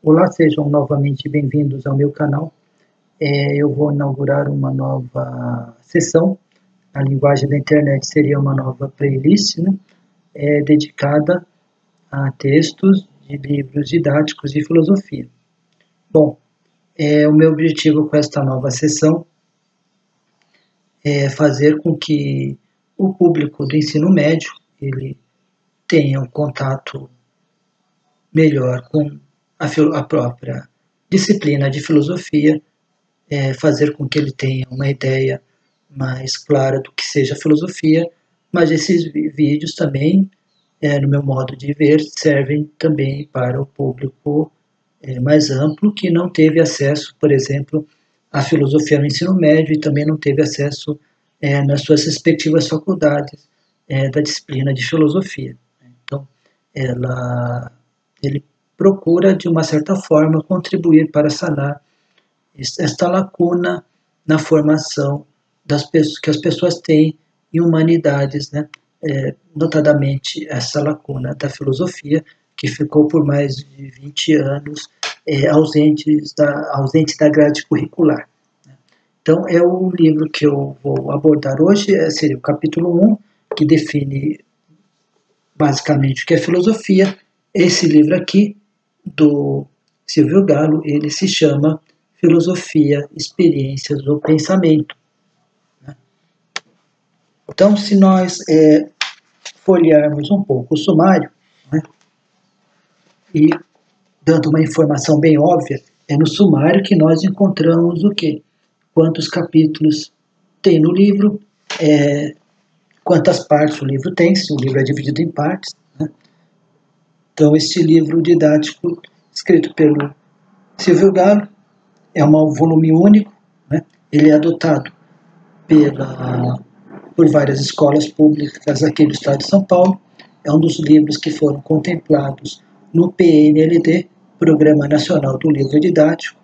Olá, sejam novamente bem-vindos ao meu canal. Eu vou inaugurar uma nova sessão. A linguagem da internet seria uma nova playlist, né? Dedicada a textos de livros didáticos de filosofia. Bom, o meu objetivo com esta nova sessão é fazer com que o público do ensino médio ele tenha um contato melhor com a própria disciplina de filosofia, fazer com que ele tenha uma ideia mais clara do que seja filosofia, mas esses vídeos também, no meu modo de ver, servem também para o público mais amplo que não teve acesso, por exemplo, à filosofia no ensino médio e também não teve acesso nas suas respectivas faculdades da disciplina de filosofia. Então, ele procura, de uma certa forma, contribuir para sanar esta lacuna na formação que as pessoas têm em humanidades, né? Notadamente essa lacuna da filosofia, que ficou por mais de 20 anos ausente da grade curricular. Então, o livro que eu vou abordar hoje seria o capítulo 1, que define basicamente o que é filosofia. Esse livro aqui, do Silvio Galo, ele se chama Filosofia, Experiências do Pensamento. Então, se nós folhearmos um pouco o sumário, né, e dando uma informação bem óbvia, é no sumário que nós encontramos o quê? Quantos capítulos tem no livro, quantas partes o livro tem, se o livro é dividido em partes, né? Então, este livro didático, escrito pelo Silvio Galo, é um volume único, né? Ele é adotado por várias escolas públicas aqui do estado de São Paulo. É um dos livros que foram contemplados no PNLD, Programa Nacional do Livro Didático.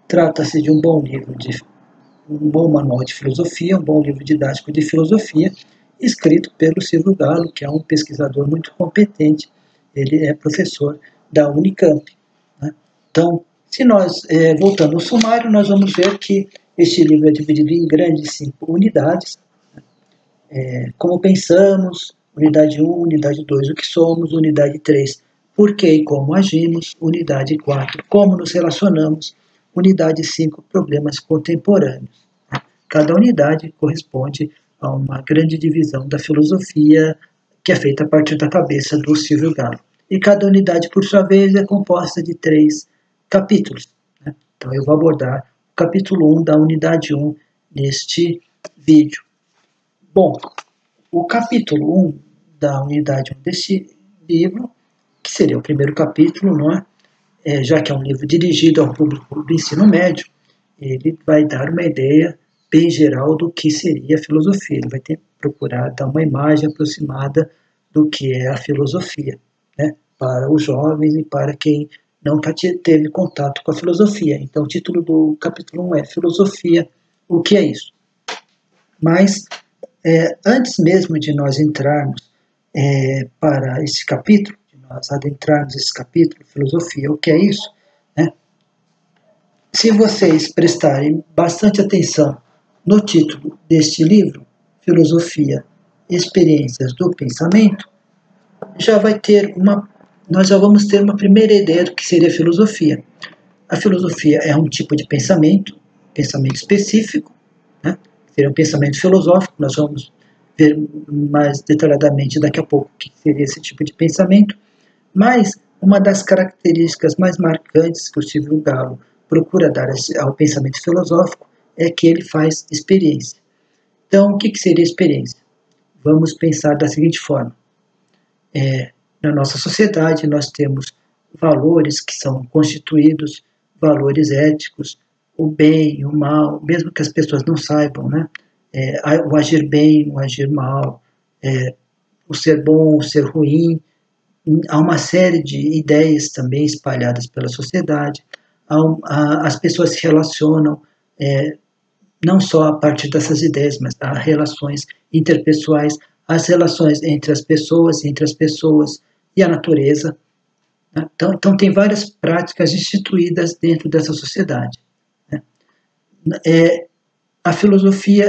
Trata-se de um bom livro, um bom manual de filosofia, um bom livro didático de filosofia, escrito pelo Silvio Galo, que é um pesquisador muito competente. Ele é professor da Unicamp, né? Então, se nós, voltando ao sumário, nós vamos ver que este livro é dividido em grandes 5 unidades. Como pensamos, unidade 1, unidade 2, o que somos, unidade 3, por que e como agimos, unidade 4, como nos relacionamos, unidade 5, problemas contemporâneos. Cada unidade corresponde a uma grande divisão da filosofia que é feita a partir da cabeça do Silvio Galo. E cada unidade, por sua vez, é composta de 3 capítulos. Né? Então, eu vou abordar o capítulo 1 da unidade 1 neste vídeo. Bom, o capítulo 1 da unidade 1 deste livro, que seria o primeiro capítulo, não é? Já que é um livro dirigido ao público do ensino médio, ele vai dar uma ideia bem geral do que seria a filosofia. Ele vai procurar dar uma imagem aproximada do que é a filosofia, né? Para os jovens e para quem nunca teve contato com a filosofia. Então, o título do capítulo 1 é Filosofia, o que é isso? Mas, antes mesmo de nós entrarmos para esse capítulo, de nós adentrarmos esse capítulo, Filosofia, o que é isso? Né? Se vocês prestarem bastante atenção no título deste livro, Filosofia, Experiências do Pensamento, nós já vamos ter uma primeira ideia do que seria filosofia. A filosofia é um tipo de pensamento específico, né? Seria um pensamento filosófico. Nós vamos ver mais detalhadamente daqui a pouco o que seria esse tipo de pensamento, mas uma das características mais marcantes que o Silvio Galo procura dar ao pensamento filosófico é que ele faz experiência. Então, o que seria experiência? Vamos pensar da seguinte forma. Na nossa sociedade, nós temos valores que são constituídos, valores éticos, o bem, o mal, mesmo que as pessoas não saibam, né? O agir bem, o agir mal, o ser bom, o ser ruim. Há uma série de ideias também espalhadas pela sociedade. As pessoas se relacionam não só a partir dessas ideias, mas há relações interpessoais, as relações entre as pessoas e a natureza. né? Então tem várias práticas instituídas dentro dessa sociedade, né? A filosofia,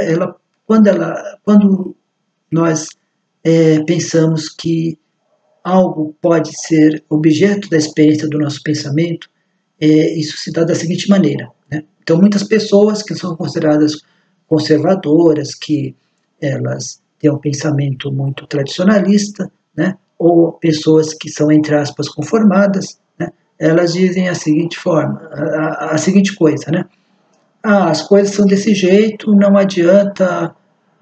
quando nós pensamos que algo pode ser objeto da experiência do nosso pensamento, isso se dá da seguinte maneira, né? Então, muitas pessoas que são consideradas conservadoras, que elas têm um pensamento muito tradicionalista, né? Ou pessoas que são, entre aspas, conformadas, né? Elas dizem a seguinte forma, a seguinte coisa, né? As coisas são desse jeito, não adianta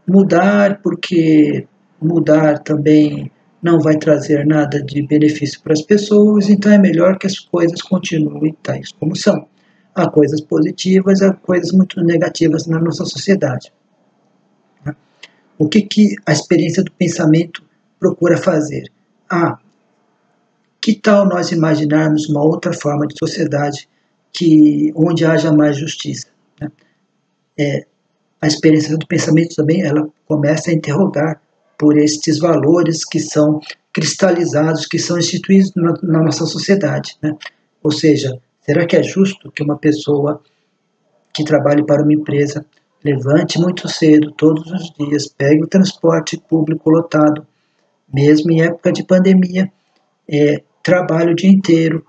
mudar, porque mudar também não vai trazer nada de benefício para as pessoas, então é melhor que as coisas continuem tais como são. Há coisas positivas, há coisas muito negativas na nossa sociedade. O que a experiência do pensamento procura fazer? Que tal nós imaginarmos uma outra forma de sociedade onde haja mais justiça? A experiência do pensamento também ela começa a interrogar por estes valores que são cristalizados, que são instituídos na nossa sociedade, né? Ou seja, será que é justo que uma pessoa que trabalhe para uma empresa levante muito cedo, todos os dias, pegue o transporte público lotado, mesmo em época de pandemia, trabalhe o dia inteiro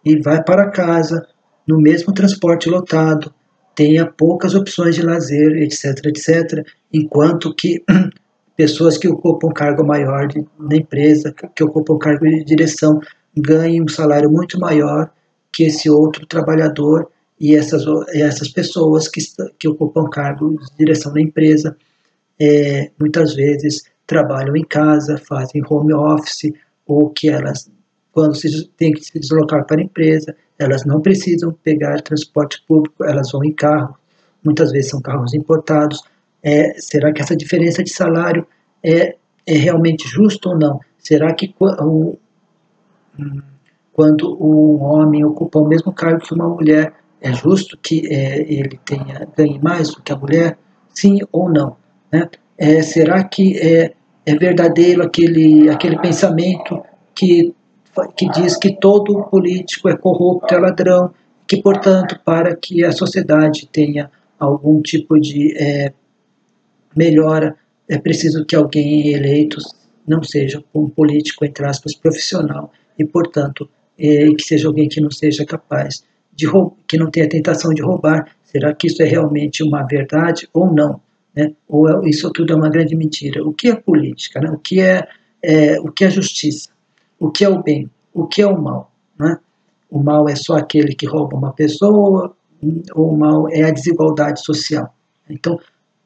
e vai para casa no mesmo transporte lotado, tenha poucas opções de lazer, etc, etc, enquanto que pessoas que ocupam cargo maior na empresa, que ocupam cargo de direção, ganhem um salário muito maior que esse outro trabalhador e essas pessoas que ocupam cargo de direção na empresa, muitas vezes trabalham em casa, fazem home office, ou que elas, quando têm que se deslocar para a empresa, elas não precisam pegar transporte público, elas vão em carro, muitas vezes são carros importados. Será que essa diferença de salário é realmente justa ou não? Será que quando um homem ocupa o mesmo cargo que uma mulher, é justo que ele ganhe mais do que a mulher? Sim ou não? Né? Será que é verdadeiro aquele pensamento que diz que todo político é corrupto, é ladrão, que, portanto, para que a sociedade tenha algum tipo de melhora, é preciso que alguém eleito não seja um político, entre aspas, profissional, e, portanto, que seja alguém que não seja capaz de roubar, que não tenha tentação de roubar. Será que isso é realmente uma verdade ou não? Né? Ou isso tudo é uma grande mentira? O que é política? Né? O que é justiça? O que é o bem? O que é o mal? Né? O mal é só aquele que rouba uma pessoa, ou o mal é a desigualdade social. Então,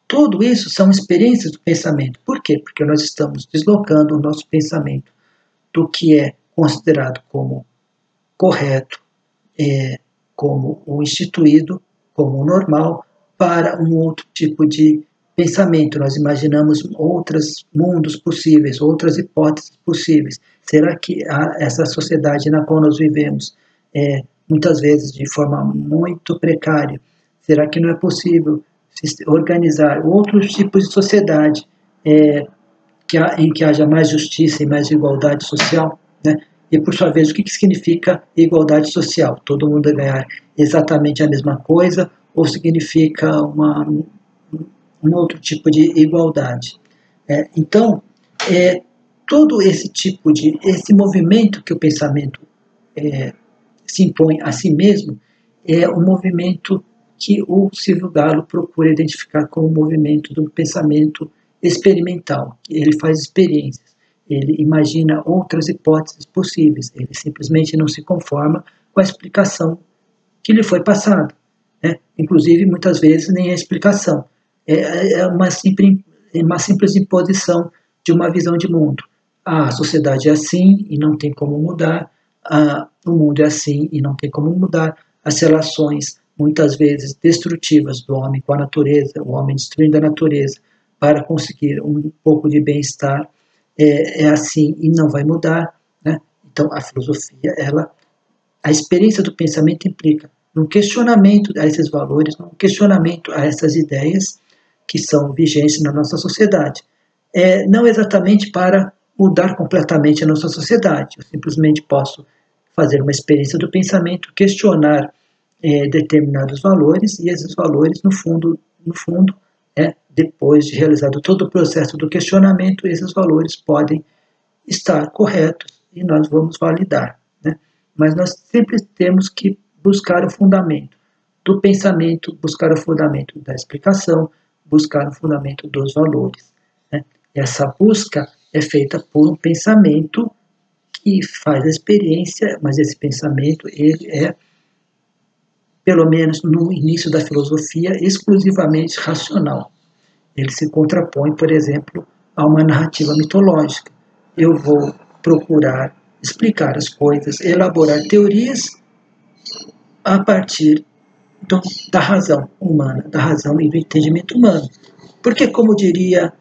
tudo isso são experiências do pensamento. Por quê? Porque nós estamos deslocando o nosso pensamento do que é considerado como correto, como o instituído, como o normal, para um outro tipo de pensamento. Nós imaginamos outros mundos possíveis, outras hipóteses possíveis. Será que essa sociedade na qual nós vivemos, muitas vezes de forma muito precária, será que não é possível organizar outros tipos de sociedade em que haja mais justiça e mais igualdade social, né? E, por sua vez, o que significa igualdade social? Todo mundo ganhar exatamente a mesma coisa ou significa um outro tipo de igualdade? Então, todo esse movimento que o pensamento se impõe a si mesmo é um movimento que o Silvio Galo procura identificar como o movimento do pensamento experimental. Ele faz experiências, ele imagina outras hipóteses possíveis, ele simplesmente não se conforma com a explicação que lhe foi passada, né? Inclusive, muitas vezes, nem a explicação. É uma simples imposição de uma visão de mundo. A sociedade é assim e não tem como mudar, o mundo é assim e não tem como mudar, as relações muitas vezes destrutivas do homem com a natureza, o homem destruindo a natureza para conseguir um pouco de bem-estar, é assim e não vai mudar, né? Então, a filosofia, a experiência do pensamento implica um questionamento a esses valores, um questionamento a essas ideias que são vigentes na nossa sociedade. Não exatamente para mudar completamente a nossa sociedade, eu simplesmente posso fazer uma experiência do pensamento, questionar determinados valores, e esses valores, no fundo, depois de realizado todo o processo do questionamento, esses valores podem estar corretos e nós vamos validar, né? Mas nós sempre temos que buscar o fundamento do pensamento, buscar o fundamento da explicação, buscar o fundamento dos valores, né? Essa busca é feita por um pensamento que faz a experiência, mas esse pensamento ele é, pelo menos no início da filosofia, exclusivamente racional. Ele se contrapõe, por exemplo, a uma narrativa mitológica. Eu vou procurar explicar as coisas, elaborar teorias a partir da razão humana, da razão e do entendimento humano. Porque, como diria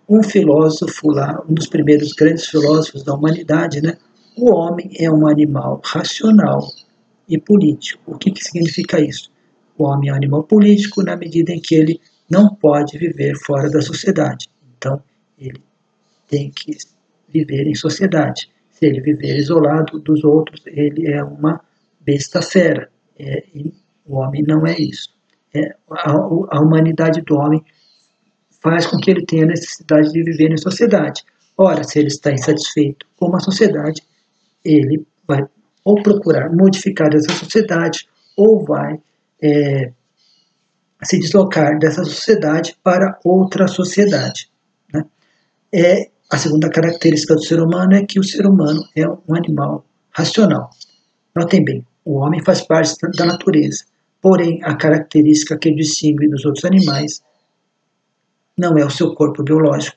um filósofo lá, um dos primeiros grandes filósofos da humanidade, né, o homem é um animal racional e político. O que significa isso? O homem é um animal político na medida em que ele não pode viver fora da sociedade. Então, ele tem que viver em sociedade. Se ele viver isolado dos outros, ele é uma besta fera. E o homem não é isso. A humanidade do homem faz com que ele tenha a necessidade de viver em sociedade. Ora, se ele está insatisfeito com uma sociedade, ele vai ou procurar modificar essa sociedade, ou vai se deslocar dessa sociedade para outra sociedade, né? A segunda característica do ser humano é que o ser humano é um animal racional. Notem bem, o homem faz parte da natureza, porém a característica que o distingue dos outros animais não é o seu corpo biológico.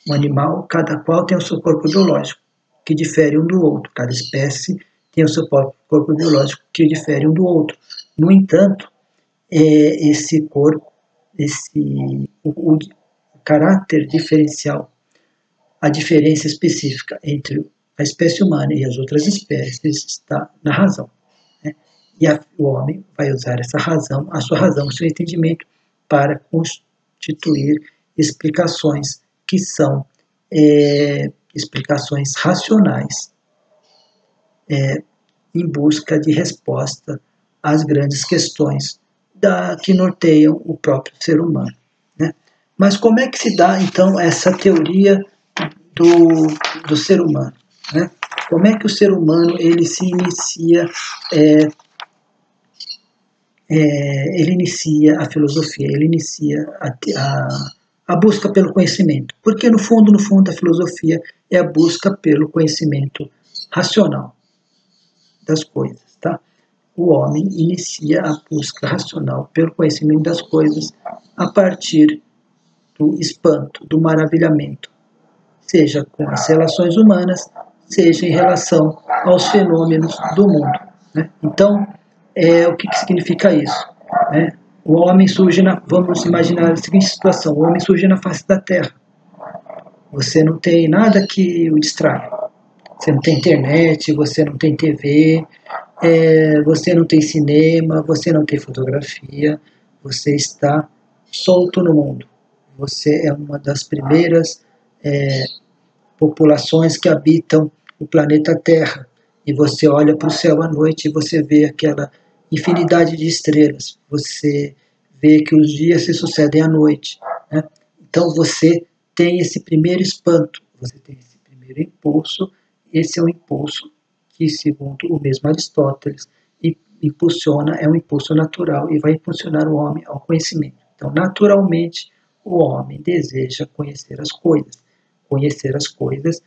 O animal, cada qual tem o seu corpo biológico, que difere um do outro. Cada espécie tem o seu corpo biológico, que difere um do outro. No entanto, esse corpo, o caráter diferencial, a diferença específica entre a espécie humana e as outras espécies está na razão, né? E o homem vai usar essa razão, a sua razão, o seu entendimento, para constituir explicações que são explicações racionais, em busca de resposta às grandes questões que norteiam o próprio ser humano, né? Mas como é que se dá, então, essa teoria do ser humano, né? Como é que o ser humano ele se inicia, ele inicia a filosofia, ele inicia a busca pelo conhecimento? Porque no fundo, a filosofia é a busca pelo conhecimento racional das coisas, tá? O homem inicia a busca racional pelo conhecimento das coisas a partir do espanto, do maravilhamento, seja com as relações humanas, seja em relação aos fenômenos do mundo, né? Então, o que significa isso, né? O homem surge vamos imaginar a seguinte situação: o homem surge na face da Terra. Você não tem nada que o distraia. Você não tem internet, você não tem TV, você não tem cinema, você não tem fotografia, você está solto no mundo. Você é uma das primeiras populações que habitam o planeta Terra. E você olha para o céu à noite e você vê aquela infinidade de estrelas. Você vê que os dias se sucedem à noite, né? Então você tem esse primeiro espanto, você tem esse primeiro impulso. Esse é um impulso que, segundo o mesmo Aristóteles, é um impulso natural e vai impulsionar o homem ao conhecimento. Então, naturalmente, o homem deseja conhecer as coisas. Conhecer as coisas,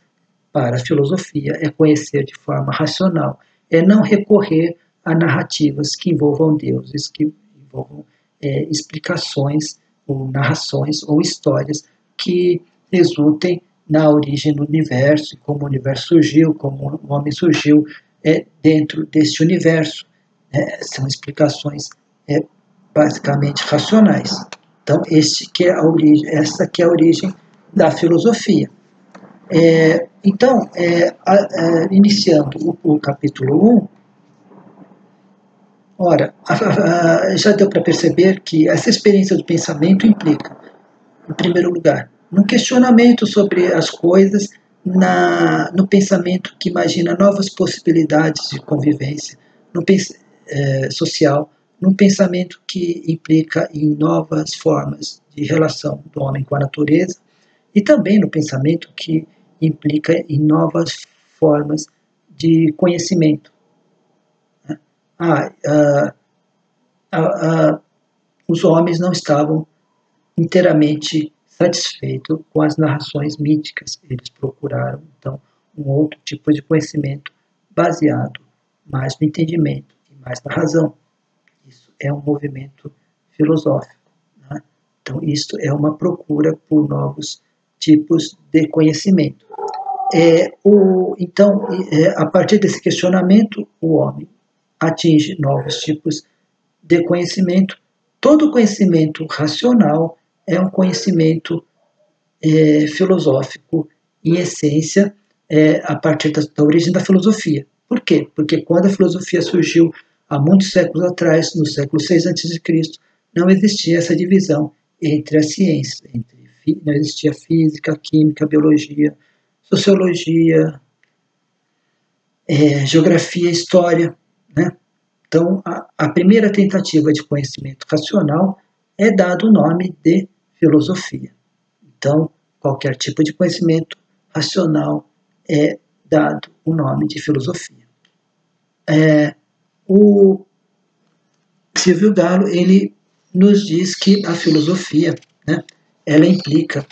para a filosofia, é conhecer de forma racional, é não recorrer a narrativas que envolvam deuses, que envolvam explicações, ou narrações, ou histórias que resultem na origem do universo, como o universo surgiu, como o homem surgiu dentro deste universo. São explicações basicamente racionais. Então, essa que é a origem da filosofia. Então, iniciando o capítulo 1, ora, já deu para perceber que essa experiência do pensamento implica, em primeiro lugar, um questionamento sobre as coisas no pensamento que imagina novas possibilidades de convivência social, num pensamento que implica em novas formas de relação do homem com a natureza, e também no pensamento que implica em novas formas de conhecimento. Os homens não estavam inteiramente satisfeitos com as narrações míticas. Eles procuraram, então, um outro tipo de conhecimento baseado mais no entendimento e mais na razão. Isso é um movimento filosófico. Né? Então, isso é uma procura por novos tipos de conhecimento. Então, a partir desse questionamento, o homem atinge novos tipos de conhecimento. Todo conhecimento racional é um conhecimento filosófico, em essência, a partir da origem da filosofia. Por quê? Porque quando a filosofia surgiu há muitos séculos atrás, no século VI a.C., não existia essa divisão entre as ciências, não existia física, química, biologia, sociologia, geografia, história, né? Então, a primeira tentativa de conhecimento racional é dado o nome de filosofia. Então, qualquer tipo de conhecimento racional é dado o nome de filosofia. O Silvio Galo, ele nos diz que a filosofia, né, ela implica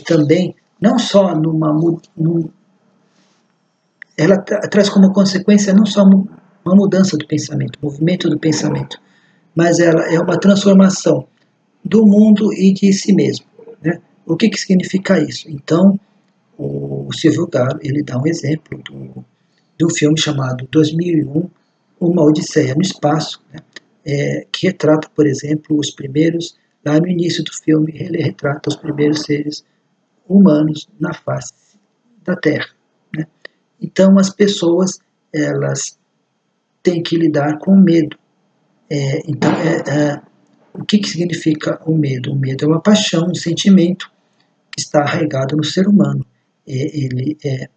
também, não só ela traz como consequência não só uma mudança do pensamento, movimento do pensamento, mas ela é uma transformação do mundo e de si mesmo. Né? O que significa isso? Então, o Silvio Galo, ele dá um exemplo de um filme chamado 2001, Uma Odisseia no Espaço, né? Que retrata, por exemplo, os primeiros, lá no início do filme, ele retrata os primeiros seres humanos na face da Terra. Né? Então, as pessoas, elas têm que lidar com o medo. Então, o que significa o medo? O medo é uma paixão, um sentimento que está arraigado no ser humano. Ele é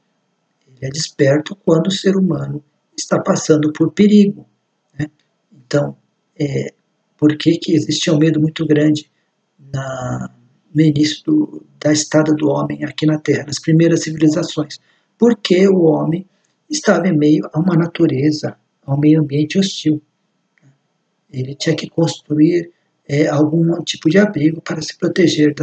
desperto quando o ser humano está passando por perigo. Né? Então, por que existia um medo muito grande no início da estada do homem aqui na Terra, nas primeiras civilizações? Porque o homem estava em meio a uma natureza, a um meio ambiente hostil. Ele tinha que construir algum tipo de abrigo para se proteger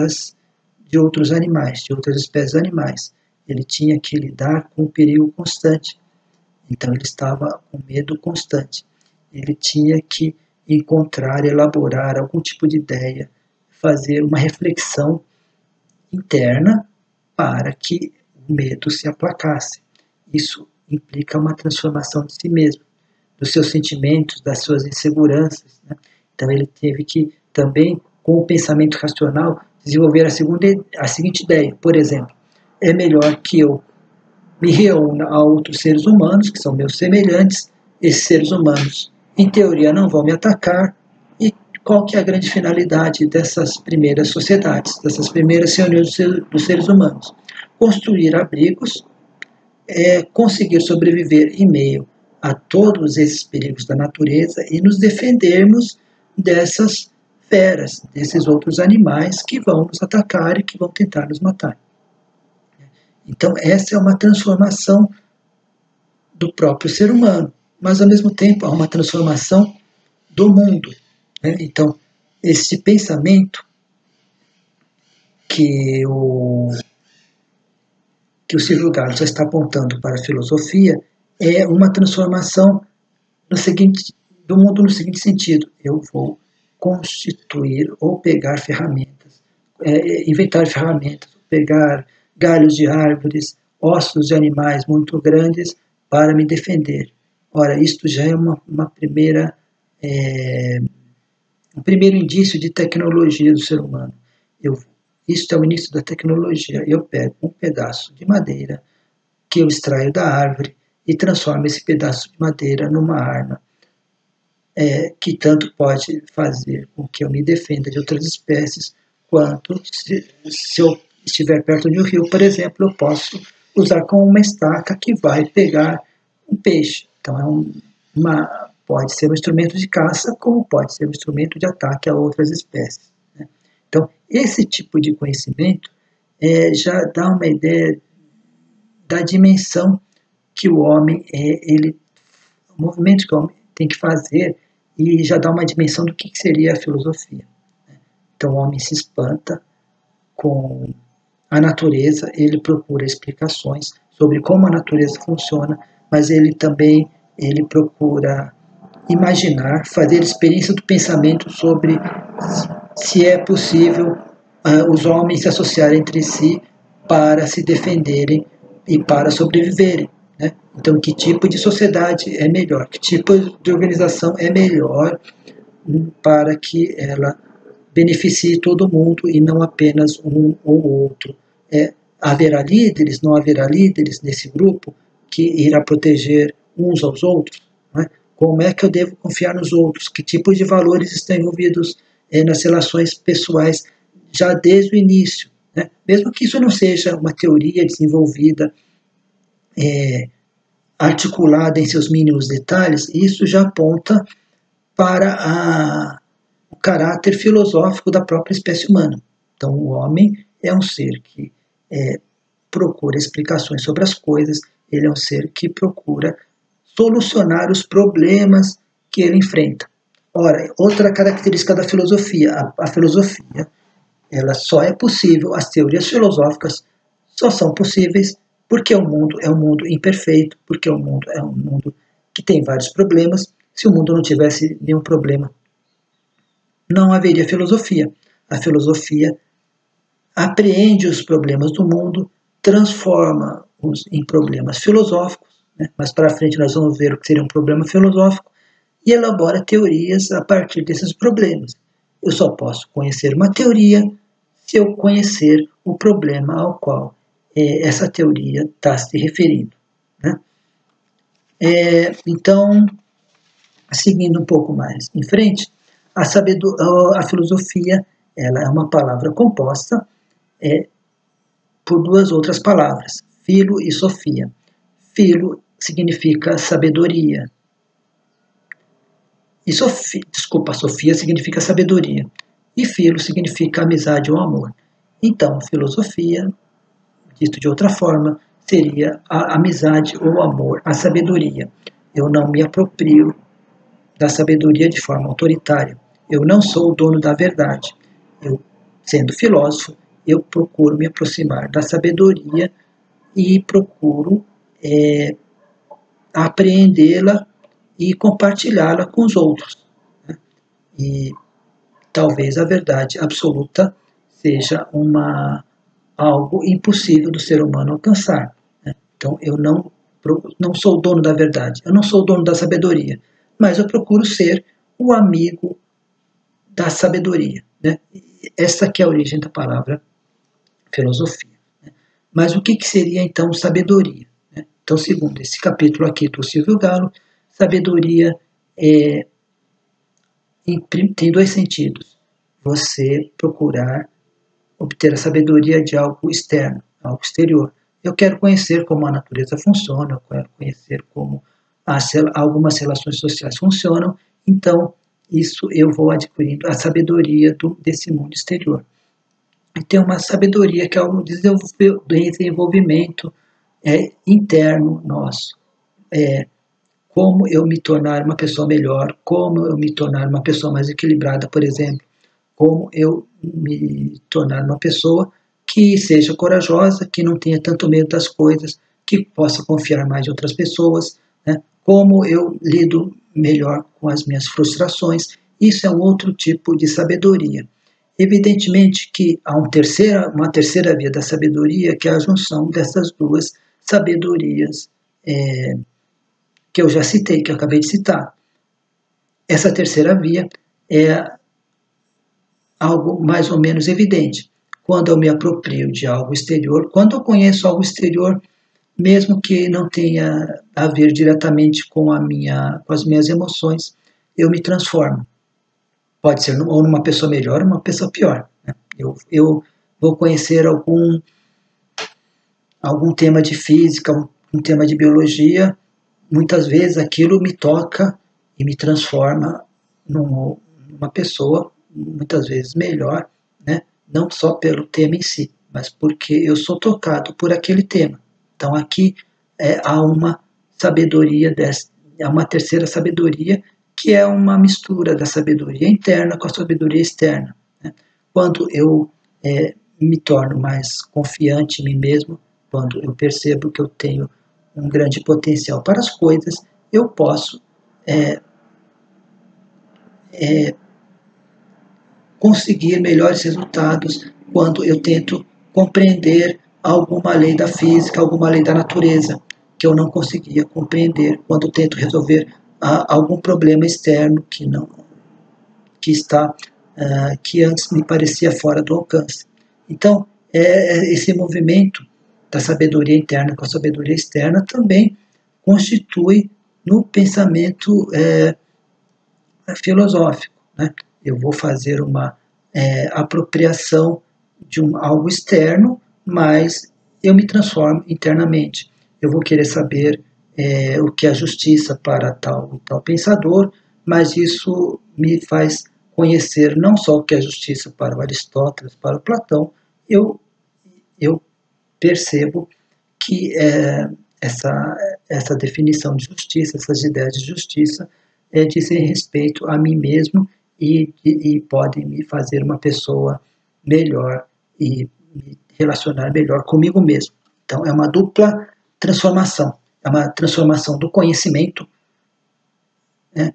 de outros animais, de outras espécies animais. Ele tinha que lidar com o perigo constante. Então ele estava com medo constante. Ele tinha que encontrar, elaborar algum tipo de ideia, fazer uma reflexão interna para que o medo se aplacasse. Isso implica uma transformação de si mesmo, dos seus sentimentos, das suas inseguranças. Né? Então ele teve que também, com o pensamento racional, desenvolver a seguinte ideia. Por exemplo, é melhor que eu me reúna a outros seres humanos, que são meus semelhantes. Esses seres humanos, em teoria, não vão me atacar. E qual que é a grande finalidade dessas primeiras sociedades, dessas primeiras reuniões dos seres humanos? Construir abrigos, conseguir sobreviver em meio a todos esses perigos da natureza e nos defendermos dessas feras, desses outros animais que vão nos atacar e que vão tentar nos matar. Então, essa é uma transformação do próprio ser humano, mas, ao mesmo tempo, há uma transformação do mundo. Né? Então, esse pensamento que o Silvio Galo já está apontando para a filosofia é uma transformação do mundo no seguinte sentido: eu vou constituir ou pegar ferramentas, inventar ferramentas, pegar galhos de árvores, ossos de animais muito grandes para me defender. Ora, isto já é um primeiro indício de tecnologia do ser humano. Isto é o início da tecnologia. Eu pego um pedaço de madeira que eu extraio da árvore e transformo esse pedaço de madeira numa arma que tanto pode fazer com que eu me defenda de outras espécies, quanto se eu estiver perto de um rio, por exemplo, eu posso usar como uma estaca que vai pegar um peixe. Então, pode ser um instrumento de caça, como pode ser um instrumento de ataque a outras espécies. Né? Então, esse tipo de conhecimento já dá uma ideia da dimensão que o homem, o movimento que o homem tem que fazer, e já dá uma dimensão do que seria a filosofia. Então, o homem se espanta com a natureza, ele procura explicações sobre como a natureza funciona, mas ele também procura imaginar, fazer experiência do pensamento sobre se é possível os homens se associarem entre si para se defenderem e para sobreviverem. Né? Então, que tipo de sociedade é melhor? Que tipo de organização é melhor para que ela beneficie todo mundo e não apenas um ou outro? Haverá líderes, não haverá líderes nesse grupo que irá proteger uns aos outros? Né? Como é que eu devo confiar nos outros? Que tipos de valores estão envolvidos nas relações pessoais já desde o início? Né? Mesmo que isso não seja uma teoria desenvolvida, articulada em seus mínimos detalhes, isso já aponta para o caráter filosófico da própria espécie humana. Então, o homem é um ser que procura explicações sobre as coisas, ele é um ser que procura solucionar os problemas que ele enfrenta. Ora, outra característica da filosofia, a filosofia, ela só é possível, as teorias filosóficas só são possíveis porque o mundo é um mundo imperfeito, porque o mundo é um mundo que tem vários problemas. Se o mundo não tivesse nenhum problema, não haveria filosofia. A filosofia apreende os problemas do mundo, transforma-os em problemas filosóficos, né? Mas para frente nós vamos ver o que seria um problema filosófico, e elabora teorias a partir desses problemas. Eu só posso conhecer uma teoria se eu conhecer o problema ao qual essa teoria está se referindo. Né? Então, seguindo um pouco mais em frente, a filosofia ela é uma palavra composta por duas outras palavras, filo e sofia. Filo significa sabedoria. E sofia significa sabedoria. E filo significa amizade ou amor. Então, filosofia, dito de outra forma, seria a amizade ou amor, a sabedoria. Eu não me aproprio da sabedoria de forma autoritária. Eu não sou o dono da verdade. Eu, sendo filósofo, eu procuro me aproximar da sabedoria e procuro apreendê-la e compartilhá-la com os outros. Né? E talvez a verdade absoluta seja algo impossível do ser humano alcançar. Né? Então, eu não sou o dono da verdade, eu não sou o dono da sabedoria, mas eu procuro ser o amigo da sabedoria. Né? Essa que é a origem da palavra filosofia. Né? Mas o que seria, então, sabedoria? Né? Então, segundo esse capítulo aqui do Silvio Galo, sabedoria tem dois sentidos. Você procurar obter a sabedoria de algo externo, algo exterior. Eu quero conhecer como a natureza funciona, eu quero conhecer como algumas relações sociais funcionam, então isso eu vou adquirindo a sabedoria desse mundo exterior. E tem uma sabedoria que é o desenvolvimento interno nosso. Como eu me tornar uma pessoa melhor, como eu me tornar uma pessoa mais equilibrada, por exemplo, como eu me tornar uma pessoa que seja corajosa, que não tenha tanto medo das coisas, que possa confiar mais em outras pessoas, né? Como eu lido melhor com as minhas frustrações. Isso é um outro tipo de sabedoria. Evidentemente que há uma terceira via da sabedoria, que é a junção dessas duas sabedorias que eu já citei, que eu acabei de citar. Essa terceira via é algo mais ou menos evidente. Quando eu me aproprio de algo exterior, quando eu conheço algo exterior, mesmo que não tenha a ver diretamente com as minhas emoções, eu me transformo. Pode ser ou numa pessoa melhor ou numa pessoa pior. Né? Eu vou conhecer algum tema de física, um tema de biologia, muitas vezes aquilo me toca e me transforma numa pessoa, muitas vezes melhor, né? Não só pelo tema em si, mas porque eu sou tocado por aquele tema. Então aqui há uma sabedoria, há uma terceira sabedoria, que é uma mistura da sabedoria interna com a sabedoria externa, né? Quando eu me torno mais confiante em mim mesmo, quando eu percebo que eu tenho um grande potencial para as coisas, eu posso conseguir melhores resultados quando eu tento compreender alguma lei da física, alguma lei da natureza, que eu não conseguia compreender quando eu tento resolver algum problema externo que antes me parecia fora do alcance. Então, esse movimento da sabedoria interna com a sabedoria externa também constitui no pensamento filosófico, né? Eu vou fazer uma apropriação de algo externo, mas eu me transformo internamente. Eu vou querer saber o que é justiça para tal pensador, mas isso me faz conhecer não só o que é justiça para o Aristóteles, para o Platão. Eu percebo que essa definição de justiça, essas ideias de justiça, dizem respeito a mim mesmo e podem me fazer uma pessoa melhor e me relacionar melhor comigo mesmo. Então, é uma dupla transformação. É uma transformação do conhecimento, né,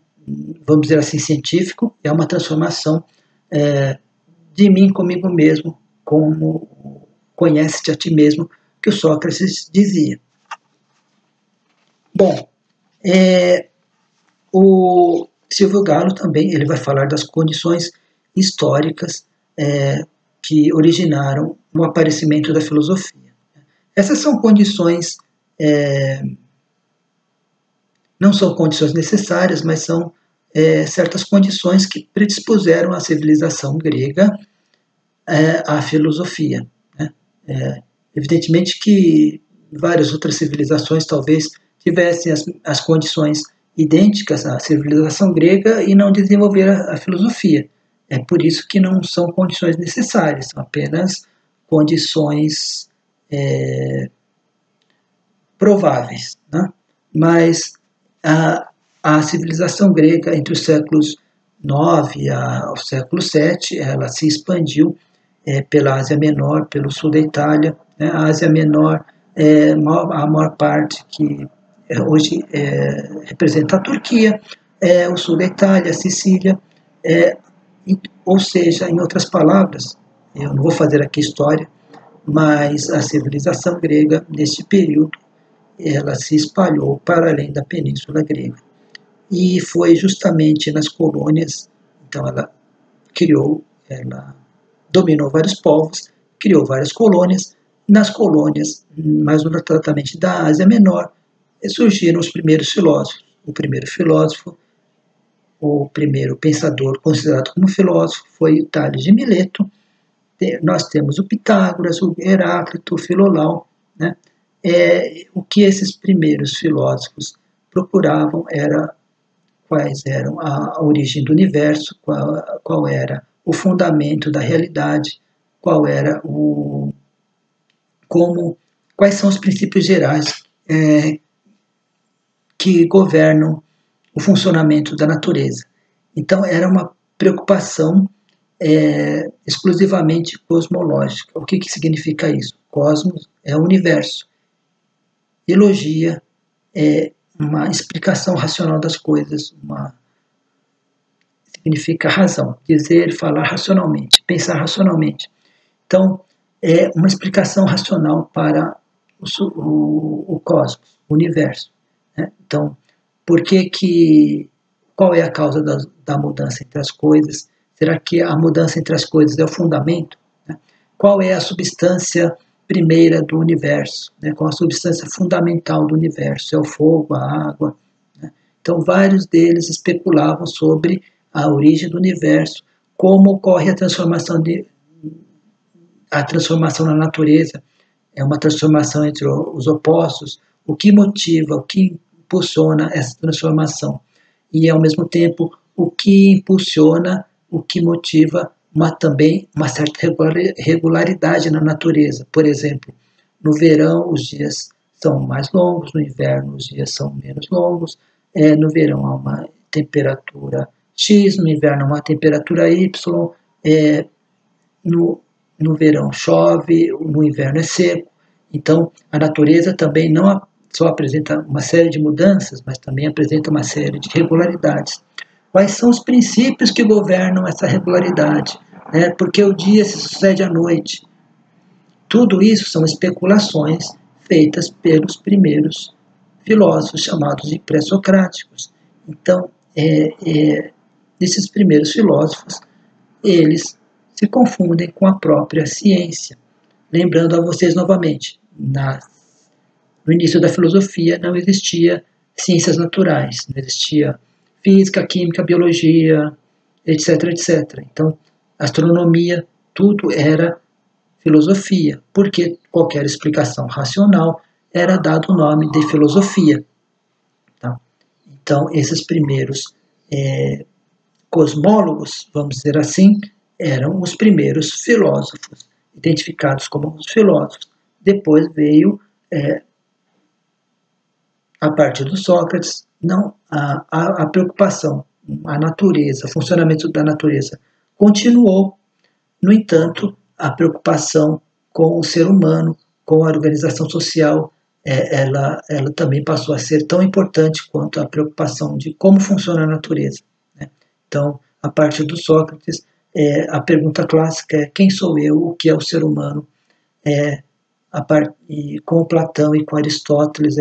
vamos dizer assim, científico, é uma transformação de mim comigo mesmo, como conhece-te a ti mesmo, que o Sócrates dizia. Bom, o Silvio Galo também ele vai falar das condições históricas que originaram o aparecimento da filosofia. Essas são condições, não são condições necessárias, mas são certas condições que predispuseram a civilização grega à filosofia, né? Evidentemente que várias outras civilizações talvez tivessem as condições idênticas à civilização grega e não desenvolveram a filosofia. É por isso que não são condições necessárias, são apenas condições prováveis, né? Mas a civilização grega, entre os séculos IX ao século VII, ela se expandiu pela Ásia Menor, pelo sul da Itália, né? A Ásia Menor, a maior parte que hoje representa a Turquia, o sul da Itália, a Sicília, ou seja, em outras palavras, eu não vou fazer aqui história, mas a civilização grega, neste período, ela se espalhou para além da Península Grega. E foi justamente nas colônias, então ela dominou vários povos, criou várias colônias. Nas colônias, mais notadamente da Ásia Menor, surgiram os primeiros filósofos. O primeiro filósofo, o primeiro pensador considerado como filósofo foi o Tales de Mileto. Nós temos o Pitágoras, o Heráclito, o Filolau, né? O que esses primeiros filósofos procuravam quais eram a origem do universo, qual era o fundamento da realidade, quais são os princípios gerais que governam o funcionamento da natureza. Então, era uma preocupação exclusivamente cosmológica. O que significa isso? Cosmos é o universo. E logia é uma explicação racional das coisas, significa razão, dizer, falar racionalmente, pensar racionalmente. Então, é uma explicação racional para o cosmos, o universo, né? Então, qual é a causa da mudança entre as coisas? Será que a mudança entre as coisas é o fundamento, né? Qual é a substância primeira do universo, né? Qual a substância fundamental do universo? É o fogo, a água, né? Então, vários deles especulavam sobre a origem do universo, como ocorre a transformação a transformação na natureza é uma transformação entre os opostos, o que motiva, o que impulsiona essa transformação e, ao mesmo tempo, o que impulsiona, o que motiva também uma certa regularidade na natureza. Por exemplo, no verão os dias são mais longos, no inverno os dias são menos longos, no verão há uma temperatura X, no inverno há uma temperatura Y, no verão chove, no inverno é seco. Então, a natureza também não só apresenta uma série de mudanças, mas também apresenta uma série de regularidades. Quais são os princípios que governam essa regularidade? Porque o dia se sucede à noite. Tudo isso são especulações feitas pelos primeiros filósofos chamados de pré-socráticos. Então, esses primeiros filósofos, eles se confundem com a própria ciência. Lembrando a vocês novamente, no início da filosofia não existia ciências naturais, não existia física, química, biologia, etc, etc. Então, astronomia, tudo era filosofia, porque qualquer explicação racional era dado o nome de filosofia. Tá? Então, esses primeiros cosmólogos, vamos dizer assim, eram os primeiros filósofos, identificados como os filósofos. Depois veio, a partir do Sócrates, não a preocupação, a natureza, o funcionamento da natureza continuou. No entanto, a preocupação com o ser humano, com a organização social, ela também passou a ser tão importante quanto a preocupação de como funciona a natureza. Né? Então, a partir do Sócrates, a pergunta clássica é: quem sou eu? O que é o ser humano? E com Platão e com Aristóteles,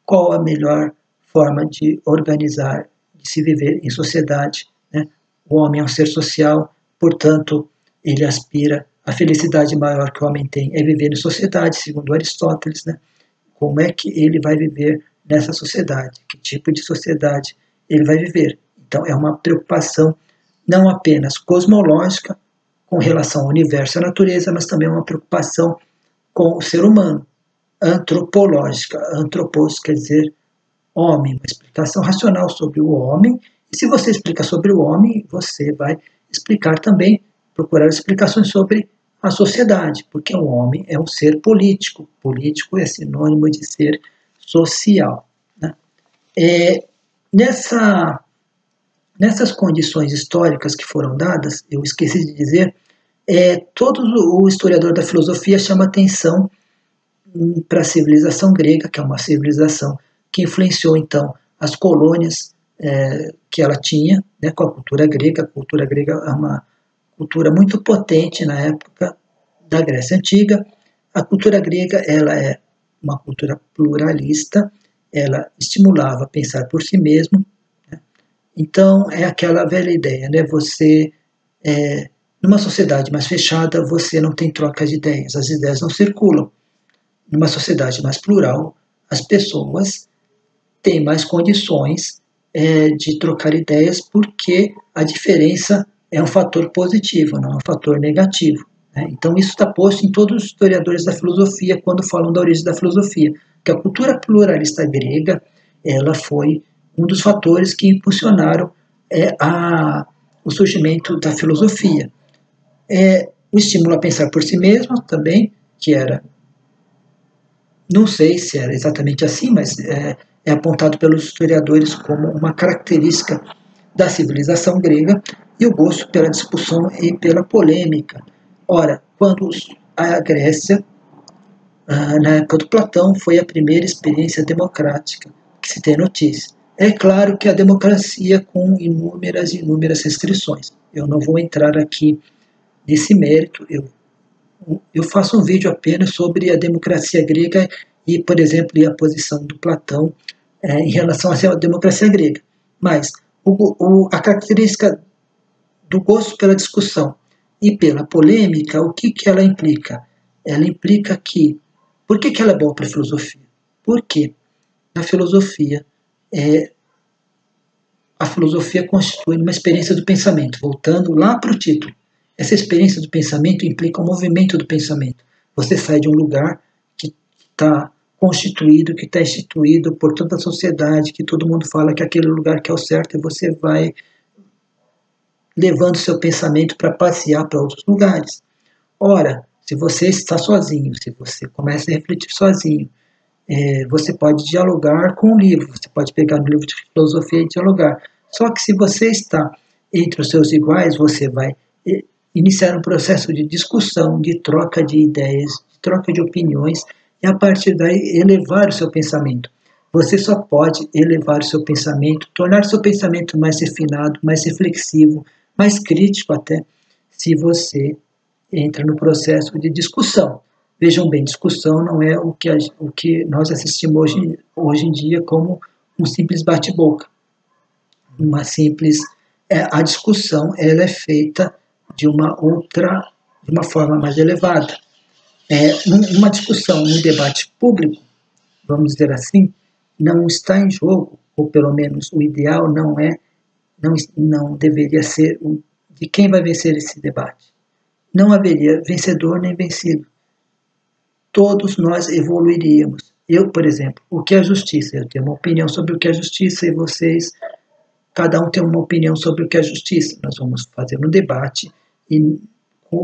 qual a melhor forma de organizar, de se viver em sociedade? Né? O homem é um ser social, portanto, ele aspira à felicidade maior que o homem tem é viver em sociedade, segundo Aristóteles. Né? Como é que ele vai viver nessa sociedade? Que tipo de sociedade ele vai viver? Então, é uma preocupação não apenas cosmológica, com relação ao universo e à natureza, mas também uma preocupação com o ser humano, antropológica. Antropos quer dizer homem, uma explicação racional sobre o homem, e se você explica sobre o homem, você vai explicar também, procurar explicações sobre a sociedade, porque o homem é um ser político. Político é sinônimo de ser social. Né? Nessas condições históricas que foram dadas, eu esqueci de dizer, todo o historiador da filosofia chama atenção para a civilização grega, que é uma civilização que influenciou, então, as colônias que ela tinha, né, com a cultura grega. A cultura grega é uma cultura muito potente na época da Grécia Antiga. A cultura grega ela é uma cultura pluralista, ela estimulava a pensar por si mesmo. Né? Então, é aquela velha ideia, né? Você, numa sociedade mais fechada, você não tem troca de ideias, as ideias não circulam. Numa sociedade mais plural, as pessoas têm mais condições de trocar ideias, porque a diferença é um fator positivo, não é um fator negativo. Né? Então, isso está posto em todos os historiadores da filosofia quando falam da origem da filosofia, que a cultura pluralista grega ela foi um dos fatores que impulsionaram o surgimento da filosofia. O estímulo a pensar por si mesmo também, que era, não sei se era exatamente assim, mas é apontado pelos historiadores como uma característica da civilização grega, e o gosto pela discussão e pela polêmica. Ora, quando a Grécia, na época do Platão, foi a primeira experiência democrática que se tem notícia. É claro que a democracia com inúmeras e inúmeras restrições. Eu não vou entrar aqui nesse mérito. Eu faço um vídeo apenas sobre a democracia grega e, por exemplo, a posição do Platão em relação à democracia grega. Mas a característica do gosto pela discussão e pela polêmica, o que ela implica? Ela implica que... Por que ela é boa para a filosofia? Porque na filosofia, a filosofia constitui uma experiência do pensamento, voltando lá para o título. Essa experiência do pensamento implica o movimento do pensamento. Você sai de um lugar que está constituído, que está instituído por toda a sociedade, que todo mundo fala que é aquele lugar que é o certo, e você vai levando seu pensamento para passear para outros lugares. Ora, se você está sozinho, se você começa a refletir sozinho, você pode dialogar com o livro, você pode pegar no livro de filosofia e dialogar. Só que se você está entre os seus iguais, você vai iniciar um processo de discussão, de troca de ideias, de troca de opiniões, e a partir daí elevar o seu pensamento. Você só pode elevar o seu pensamento, tornar o seu pensamento mais refinado, mais reflexivo, mais crítico até, se você entra no processo de discussão. Vejam bem, discussão não é o que nós assistimos hoje em dia como um simples bate-boca. A discussão ela é feita de uma forma mais elevada. Numa discussão, num debate público, vamos dizer assim, não está em jogo, ou pelo menos o ideal não deveria ser de quem vai vencer esse debate. Não haveria vencedor nem vencido. Todos nós evoluiríamos. Eu, por exemplo, o que é justiça? Eu tenho uma opinião sobre o que é justiça e vocês, cada um tem uma opinião sobre o que é justiça. Nós vamos fazer um debate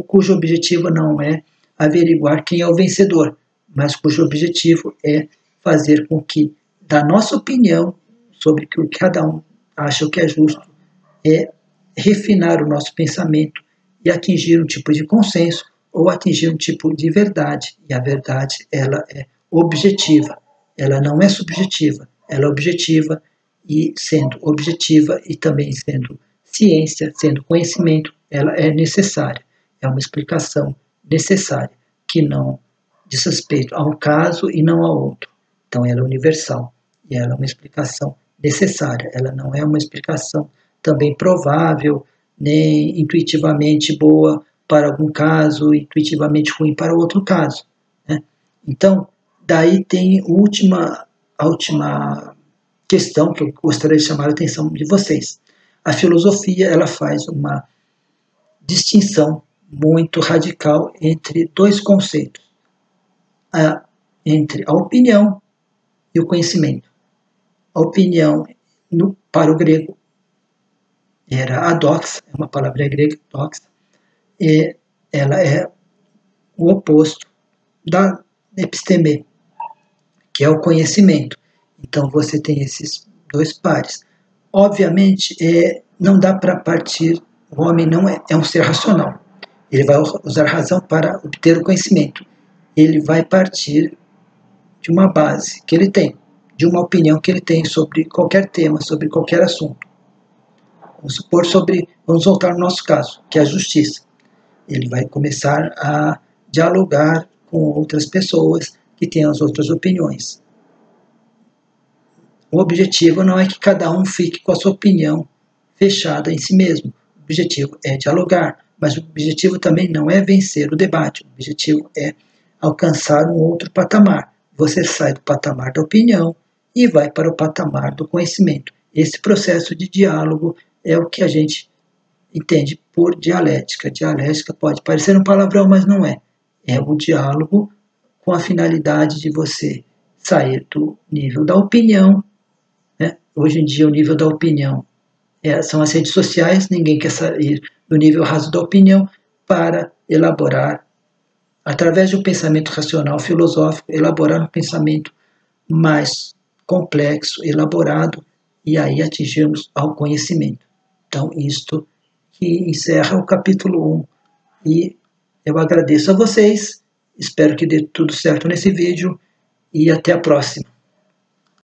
cujo objetivo não é averiguar quem é o vencedor, mas cujo objetivo é fazer com que, da nossa opinião sobre o que cada um acha o que é justo, refinar o nosso pensamento e atingir um tipo de consenso ou atingir um tipo de verdade. E a verdade, ela é objetiva, ela não é subjetiva, ela é objetiva, e sendo objetiva e também sendo ciência, sendo conhecimento, ela é necessária. É uma explicação necessária, que não diz respeito a um caso e não a outro. Então ela é universal, e ela é uma explicação necessária, ela não é uma explicação também provável, nem intuitivamente boa para algum caso, intuitivamente ruim para outro caso. Né? Então, daí tem a última questão que eu gostaria de chamar a atenção de vocês. A filosofia ela faz uma distinção muito radical entre dois conceitos, entre a opinião e o conhecimento. A opinião, para o grego, era a doxa, é uma palavra grega, doxa, e ela é o oposto da episteme, que é o conhecimento. Então você tem esses dois pares. Obviamente, não dá para partir, o homem não é um ser racional. Ele vai usar a razão para obter o conhecimento. Ele vai partir de uma base que ele tem, de uma opinião que ele tem sobre qualquer tema, sobre qualquer assunto. Vamos voltar no nosso caso, que é a justiça. Ele vai começar a dialogar com outras pessoas que têm as outras opiniões. O objetivo não é que cada um fique com a sua opinião fechada em si mesmo. O objetivo é dialogar, mas o objetivo também não é vencer o debate. O objetivo é alcançar um outro patamar. Você sai do patamar da opinião e vai para o patamar do conhecimento. Esse processo de diálogo é o que a gente entende por dialética. Dialética pode parecer um palavrão, mas não é. É o diálogo com a finalidade de você sair do nível da opinião. Né? Hoje em dia, o nível da opinião são as redes sociais, ninguém quer sair do nível raso da opinião para elaborar, através de um pensamento racional, filosófico, elaborar um pensamento mais complexo, elaborado, e aí atingirmos ao conhecimento. Então, isto que encerra o capítulo 1. E eu agradeço a vocês, espero que dê tudo certo nesse vídeo, e até a próxima.